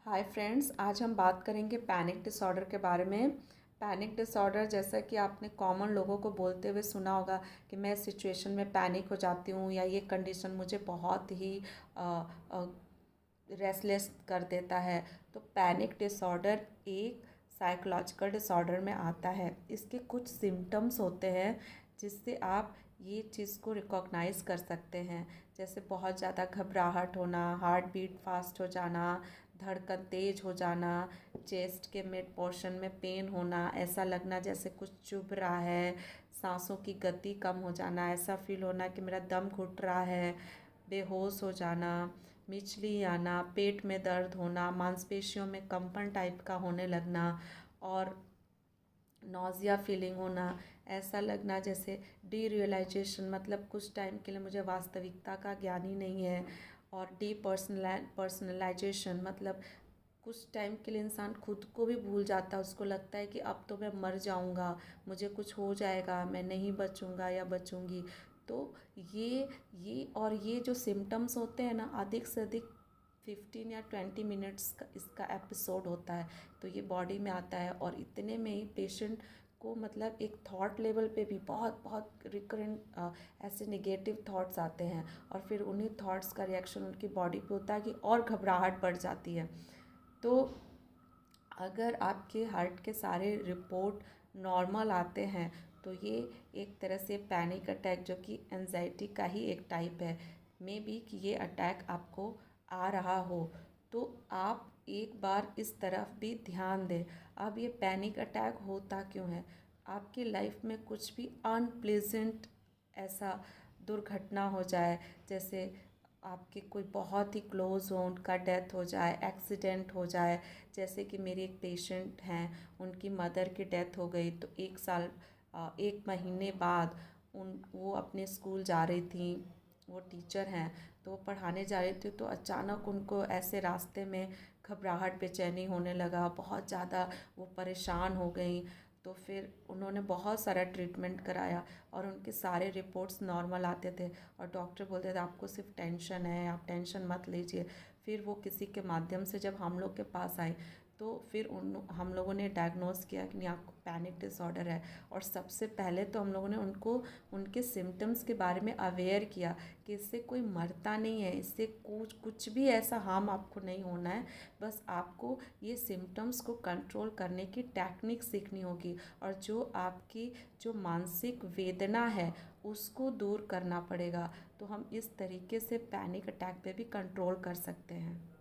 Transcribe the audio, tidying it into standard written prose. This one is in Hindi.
हाय फ्रेंड्स, आज हम बात करेंगे पैनिक डिसऑर्डर के बारे में। पैनिक डिसऑर्डर, जैसा कि आपने कॉमन लोगों को बोलते हुए सुना होगा कि मैं सिचुएशन में पैनिक हो जाती हूँ या ये कंडीशन मुझे बहुत ही रेस्टलेस कर देता है। तो पैनिक डिसऑर्डर एक साइकोलॉजिकल डिसऑर्डर में आता है। इसके कुछ सिम्टम्स होते हैं जिससे आप ये चीज़ को रिकॉग्नाइज़ कर सकते हैं, जैसे बहुत ज़्यादा घबराहट होना, हार्ट बीट फास्ट हो जाना, धड़कन तेज हो जाना, चेस्ट के मिड पोर्शन में पेन होना, ऐसा लगना जैसे कुछ चुभ रहा है, सांसों की गति कम हो जाना, ऐसा फील होना कि मेरा दम घुट रहा है, बेहोश हो जाना, मिचली आना, पेट में दर्द होना, मांसपेशियों में कंपन टाइप का होने लगना और नौजिया फीलिंग होना, ऐसा लगना जैसे डीरियलाइजेशन, मतलब कुछ टाइम के लिए मुझे वास्तविकता का ज्ञान ही नहीं है, और पर्सनलाइजेशन मतलब कुछ टाइम के लिए इंसान खुद को भी भूल जाता है। उसको लगता है कि अब तो मैं मर जाऊंगा, मुझे कुछ हो जाएगा, मैं नहीं बचूंगा या बचूंगी। तो ये जो सिम्टम्स होते हैं ना, अधिक से अधिक 15 या 20 मिनट्स का इसका एपिसोड होता है। तो ये बॉडी में आता है और इतने में ही पेशेंट को मतलब एक थॉट लेवल पे भी बहुत बहुत रिकरेंट ऐसे नेगेटिव थॉट्स आते हैं, और फिर उन्हीं थॉट्स का रिएक्शन उनकी बॉडी पे होता है कि और घबराहट बढ़ जाती है। तो अगर आपके हार्ट के सारे रिपोर्ट नॉर्मल आते हैं तो ये एक तरह से पैनिक अटैक, जो कि एंजाइटी का ही एक टाइप है, मे बी कि ये अटैक आपको आ रहा हो, तो आप एक बार इस तरफ भी ध्यान दें। अब ये पैनिक अटैक होता क्यों है? आपकी लाइफ में कुछ भी अनप्लेजेंट ऐसा दुर्घटना हो जाए, जैसे आपके कोई बहुत ही क्लोज हो, उनका डेथ हो जाए, एक्सीडेंट हो जाए। जैसे कि मेरी एक पेशेंट हैं, उनकी मदर की डेथ हो गई, तो 1 महीने बाद वो अपने स्कूल जा रही थी, वो टीचर हैं, तो वो पढ़ाने जा रही थी, तो अचानक उनको ऐसे रास्ते में घबराहट बेचैनी होने लगा, बहुत ज़्यादा वो परेशान हो गई। तो फिर उन्होंने बहुत सारा ट्रीटमेंट कराया और उनके सारे रिपोर्ट्स नॉर्मल आते थे, और डॉक्टर बोलते थे आपको सिर्फ टेंशन है, आप टेंशन मत लीजिए। फिर वो किसी के माध्यम से जब हम लोग के पास आई, तो फिर हम लोगों ने डायग्नोस किया कि नहीं, आपको पैनिक डिसऑर्डर है। और सबसे पहले तो हम लोगों ने उनको उनके सिम्टम्स के बारे में अवेयर किया कि इससे कोई मरता नहीं है, इससे कुछ भी ऐसा हार्म आपको नहीं होना है, बस आपको ये सिम्टम्स को कंट्रोल करने की टेक्निक सीखनी होगी, और जो आपकी जो मानसिक वेदना है उसको दूर करना पड़ेगा। तो हम इस तरीके से पैनिक अटैक पे भी कंट्रोल कर सकते हैं।